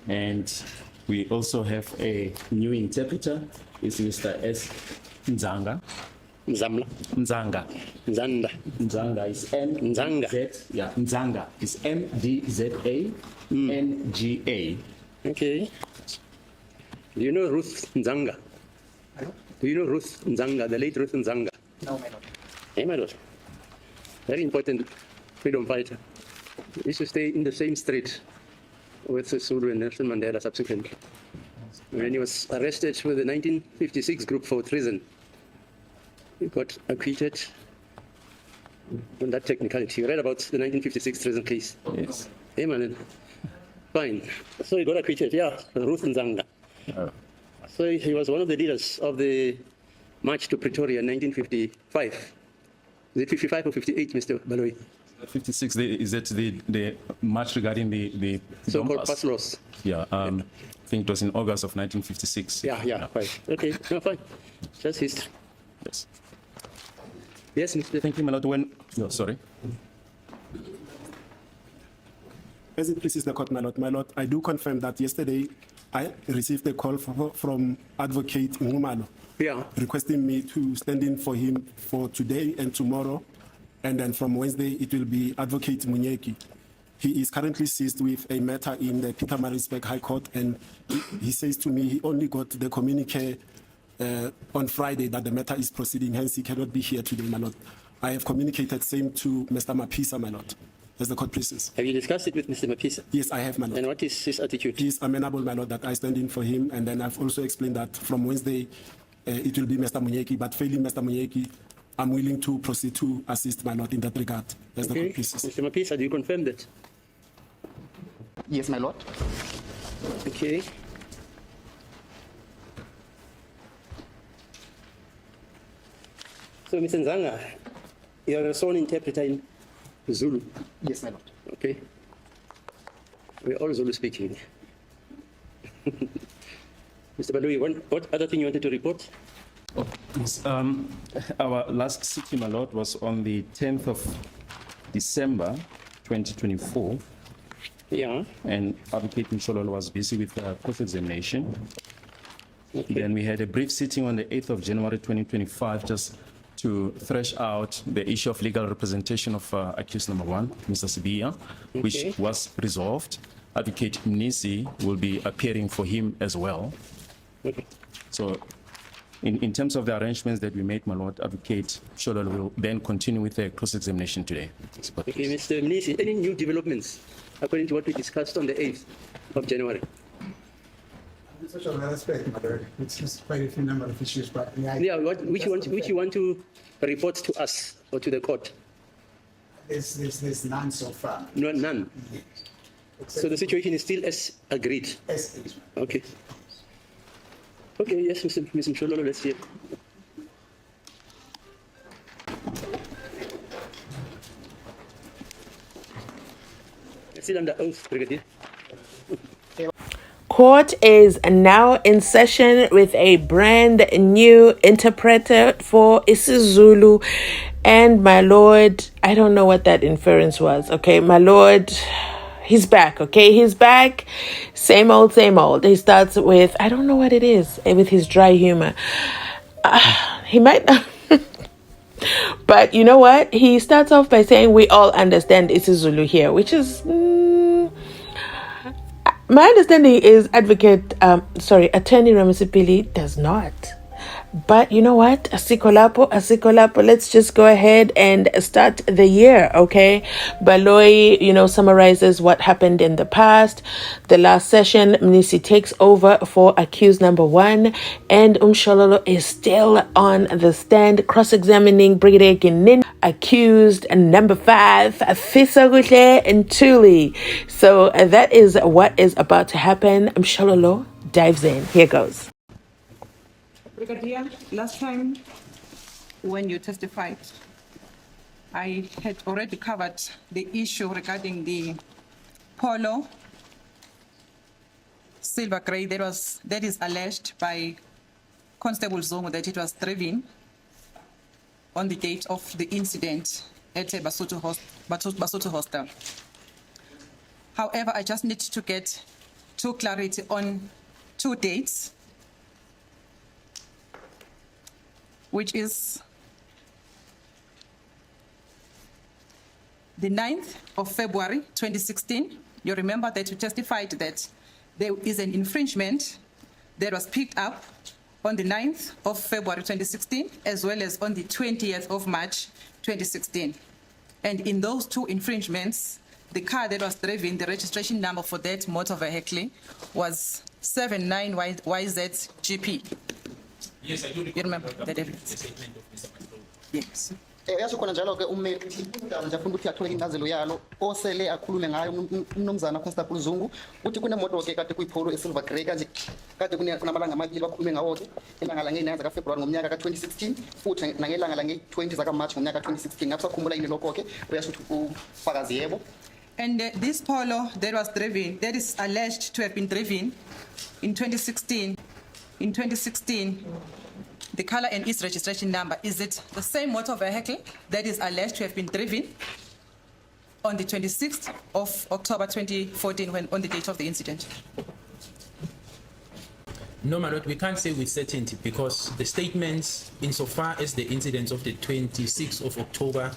And we also have a new interpreter. It's Mr. S. Nanga. Mzamla. Nanga. Nzanda. Nanga is Nzanga. M-Z, yeah, Nanga is M-D-Z-A-N-G-A. Okay. Do you know Ruth Nzanga? Do you know Ruth Nzanga, the late Ruth Nzanga? No, my lord. Hey, my lord. Very important freedom fighter. He used to stay in the same street with Zulu and Nelson Mandela subsequently. When he was arrested with the 1956 group for treason, he got acquitted on that technicality. You read about the 1956 treason case? Yes. Hey, man. Fine. So he got acquitted, yeah, Ruth Nzanga. Oh. So he was one of the leaders of the march to Pretoria in 1955. Is it 55 or 58, Mr. Baloyi? 56, is that the march regarding the So-called pass laws. Yeah, I think it was in August of 1956. Yeah, fine. Okay, no, fine. Just history. Yes. Yes, Mr. Thank you, my lord. No, sorry. As it pleases the court, my lord, I do confirm that yesterday I received a call from Advocate Ngumalo, Yeah. requesting me to stand in for him for today and tomorrow, and then from Wednesday it will be Advocate Munyeki. He is currently seized with a matter in the Pietermaritzburg High Court, and he says to me he only got the communique on Friday that the matter is proceeding, hence he cannot be here today, my lord. I have communicated same to Mr. Mapisa, my lord, as the court pleases. Have you discussed it with Mr. Mapisa? Yes, I have, my lord. And what is his attitude? He is amenable, my lord, that I stand in for him, and then I've also explained that from Wednesday it will be Mr. Munyeki, but failing Mr. Munyeki, I'm willing to proceed to assist, my lord, in that regard, as the Okay. court pleases. Mr. Mapisa, do you confirm that? Yes, my lord. Okay. So, Mr. Nzanga, you are a sworn interpreter in Zulu. Yes, my lord. Okay. We're all Zulu speaking. Mr. Baloyi, what other thing you wanted to report? Oh, yes, our last sitting, my lord, was on the 10th of December 2024, Yeah. and Advocate Mshololo was busy with cross-examination. Okay. Then we had a brief sitting on the 8th of January 2025 just to thresh out the issue of legal representation of accused number one, Mr. Sibiya, Okay. which was resolved. Advocate Mnisi will be appearing for him as well. Okay. So in terms of the arrangements that we made, my lord, Advocate Mshololo will then continue with the cross-examination today. Okay, Mr. Mnisi, any new developments according to what we discussed on the 8th of January? In such a respect, Mother, it's just quite a few number of issues, but Yeah, which you want to report to us or to the court? there's none so far. No, none. So the situation is still as agreed. Yes, Okay. Okay, yes, Mr. Mshololo, let's hear. Still under oath, Brigadier. Court is now in session with a brand new interpreter for isiZulu. And my lord, I don't know what that inference was. Okay, my lord, he's back. Okay, he's back. Same old, same old. He starts with, I don't know what it is, with his dry humor. He might not. But you know what? He starts off by saying we all understand isiZulu here, which is... my understanding is Attorney Ramasipili does not. But you know what? Asikolapo, let's just go ahead and start the year, okay? Baloyi, summarizes what happened in the past. The last session, Mnisi takes over for accused number one, and Mshololo is still on the stand, cross-examining Brigadier Ginin, accused number 5, Fisaguhle Ntuli. So that is what is about to happen. Mshololo dives in. Here goes. Brigadier, last time when you testified, I had already covered the issue regarding the Polo silver grey that is alleged by Constable Zungu that it was driven on the date of the incident at a Basotho hostel. However, I just need to get to clarity on 2 dates, which is the 9th of February 2016. You remember that you testified that there is an infringement that was picked up on the 9th of February 2016, as well as on the 20th of March 2016. And in those 2 infringements, the car that was driven, the registration number for that motor vehicle was 79YZGP. Yes, I do You remember that evidence? the statement of Mr. Mshololo. Yes. Yasho khona njalo ke ummeli nje afuna ukuthi athole incazelo yalo osele akhulume ngayo umnomzana Constable Zungu uthi kunemoto ke kade kuyipolo esilver grey kanje kade kunamalanga amabili bakhulume ngawo ke ilanga la nge9 zaka February ngomnyaka ka2016 futhi nangelanga la nge20 zaka March ngomnyaka ka2016 ngaphisakhumbula yini lokho ke uyasho ukuthi ufakazi yebo. And this Polo that was driven, that is alleged to have been driven in 2016. In 2016, the color and its registration number, is it the same motor vehicle that is alleged to have been driven on the 26th of October 2014 when on the date of the incident? No, my lord, we can't say with certainty because the statements, insofar as the incidents of the 26th of October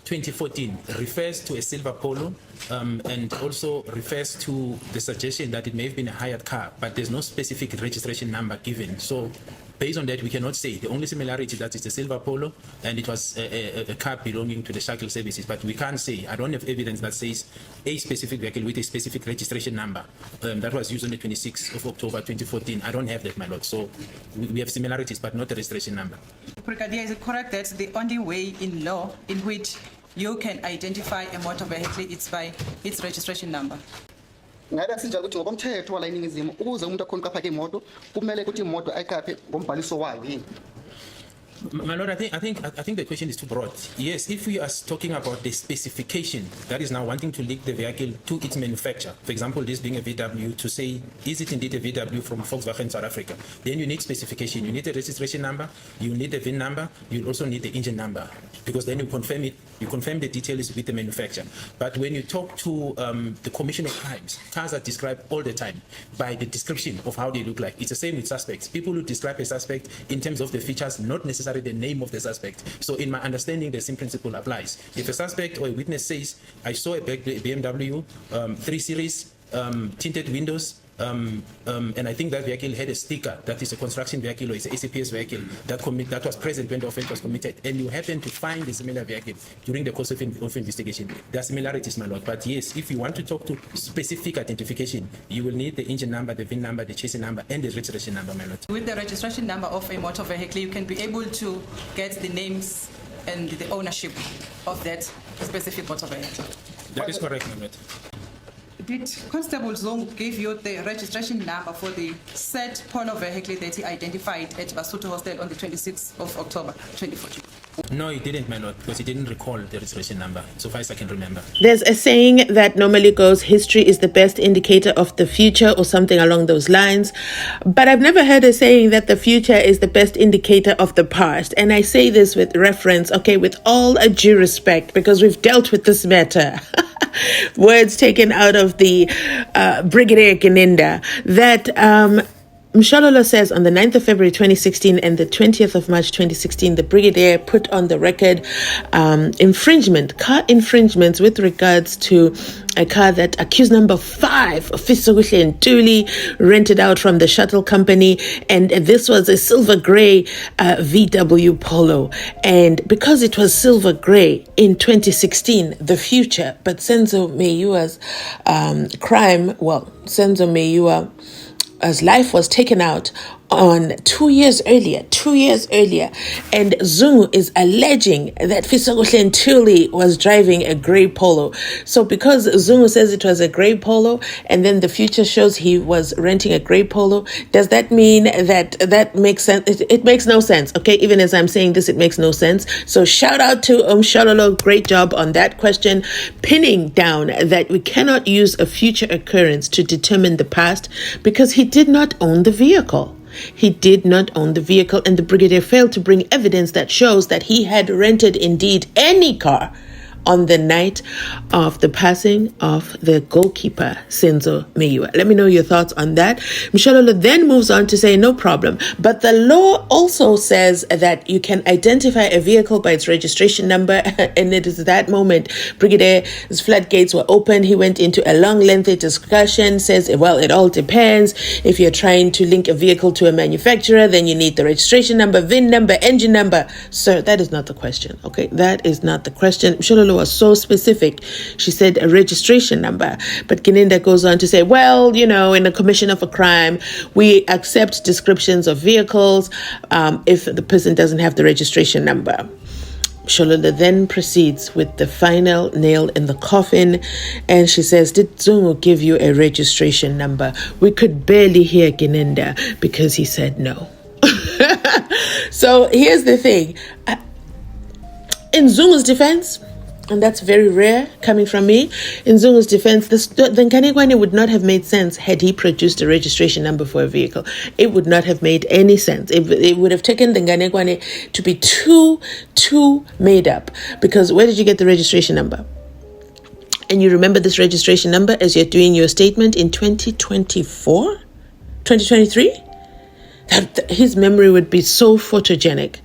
2014 refers to a silver Polo and also refers to the suggestion that it may have been a hired car, but there's no specific registration number given. So based on that, we cannot say. The only similarity that it's a silver Polo and it was a car belonging to the shuttle services, but we can't say. I don't have evidence that says a specific vehicle with a specific registration number that was used on the 26th of October 2014. I don't have that, my lord. So we have similarities, but not a registration number. Brigadier, is it correct that the only way in law in which you can identify a motor vehicle is by its registration number? Ngabe asinjalo ukuthi ngokomthetho wala iningizimu ukuze umuntu akhona ukapha imoto kumele ukuthi imoto ayikaphe ngombhaliso wayo yini? My lord, I think the question is too broad. Yes, if we are talking about the specification, that is now wanting to link the vehicle to its manufacturer. For example, this being a VW, to say, is it indeed a VW from Volkswagen South Africa? Then you need specification. You need a registration number, you need the VIN number, you also need the engine number, because then you confirm it, you confirm the details with the manufacturer. But when you talk to the Commission of Crimes, cars are described all the time by the description of how they look like. It's the same with suspects. People who describe a suspect in terms of the features, not necessarily the name of the suspect. So in my understanding, the same principle applies. If a suspect or a witness says, I saw a BMW 3 Series, tinted windows, and I think that vehicle had a sticker that is a construction vehicle or is an ACPS vehicle that was present when the offense was committed, and you happen to find a similar vehicle during the course of investigation, there are similarities, my lord. But yes, if you want to talk to specific identification, you will need the engine number, the VIN number, the chassis number, and the registration number, my lord. With the registration number of a motor vehicle, you can be able to get the names and the ownership of that specific motor vehicle. That is correct, my lord. Did Constable Zungu give you the registration number for the said Polo vehicle that he identified at Basuto Hostel on the 26th of October 2014? No, he didn't, my lord, because he didn't recall the registration number, so far as I can remember. There's a saying that normally goes, history is the best indicator of the future, or something along those lines. But I've never heard a saying that the future is the best indicator of the past. And I say this with reference, okay, with all due respect, because we've dealt with this matter. Words taken out of the Brigadier Geninda, that Mshololo says on the 9th of February 2016 and the 20th of March 2016, the Brigadier put on the record car infringements with regards to a car that accused number 5, Fisoguhle and Tuli, rented out from the shuttle company. And this was a silver gray VW Polo. And because it was silver gray in 2016, the future, but SENZO MEYIWA's SENZO MEYIWA's life was taken out on 2 years earlier, and Zungu is alleging that Fisoguhle Ntuli was driving a grey Polo. So because Zungu says it was a grey Polo, and then the future shows he was renting a grey Polo, does that mean that makes sense? It makes no sense, okay? Even as I'm saying this, it makes no sense. So shout out to Mshololo, great job on that question, pinning down that we cannot use a future occurrence to determine the past because he did not own the vehicle. He did not own the vehicle, and the Brigadier failed to bring evidence that shows that he had rented indeed any car on the night of the passing of the goalkeeper, SENZO MEYIWA. Let me know your thoughts on that. Mshololo then moves on to say, no problem. But the law also says that you can identify a vehicle by its registration number. And it is that moment Brigadier's floodgates were opened. He went into a long, lengthy discussion, says, well, it all depends. If you're trying to link a vehicle to a manufacturer, then you need the registration number, VIN number, engine number. Sir, that is not the question. Okay, that is not the question. Mshololo was so specific. She said a registration number. But Gininda goes on to say, well, you know, in the commission of a crime, we accept descriptions of vehicles if the person doesn't have the registration number. Mshololo then proceeds with the final nail in the coffin, and she says, did Zungu give you a registration number? We could barely hear Gininda because he said no. So here's the thing. In Zungu's defense, and that's very rare coming from me, in Zungu's defense, the Nganekwane would not have made sense had he produced a registration number for a vehicle. It would not have made any sense. It would have taken the Nganekwane to be too made up. Because where did you get the registration number? And you remember this registration number as you're doing your statement in 2024? 2023? His memory would be so photogenic.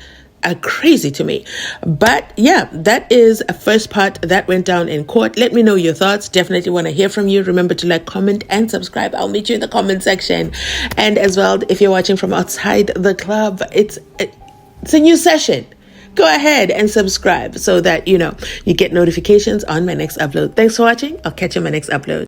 Crazy to me. But yeah, that is a first part that went down in court. Let me know your thoughts. Definitely want to hear from you. Remember to like, comment, and subscribe. I'll meet you in the comment section. And as well, if you're watching from outside the club, it's a new session. Go ahead and subscribe so that you get notifications on my next upload. Thanks for watching. I'll catch you in my next upload.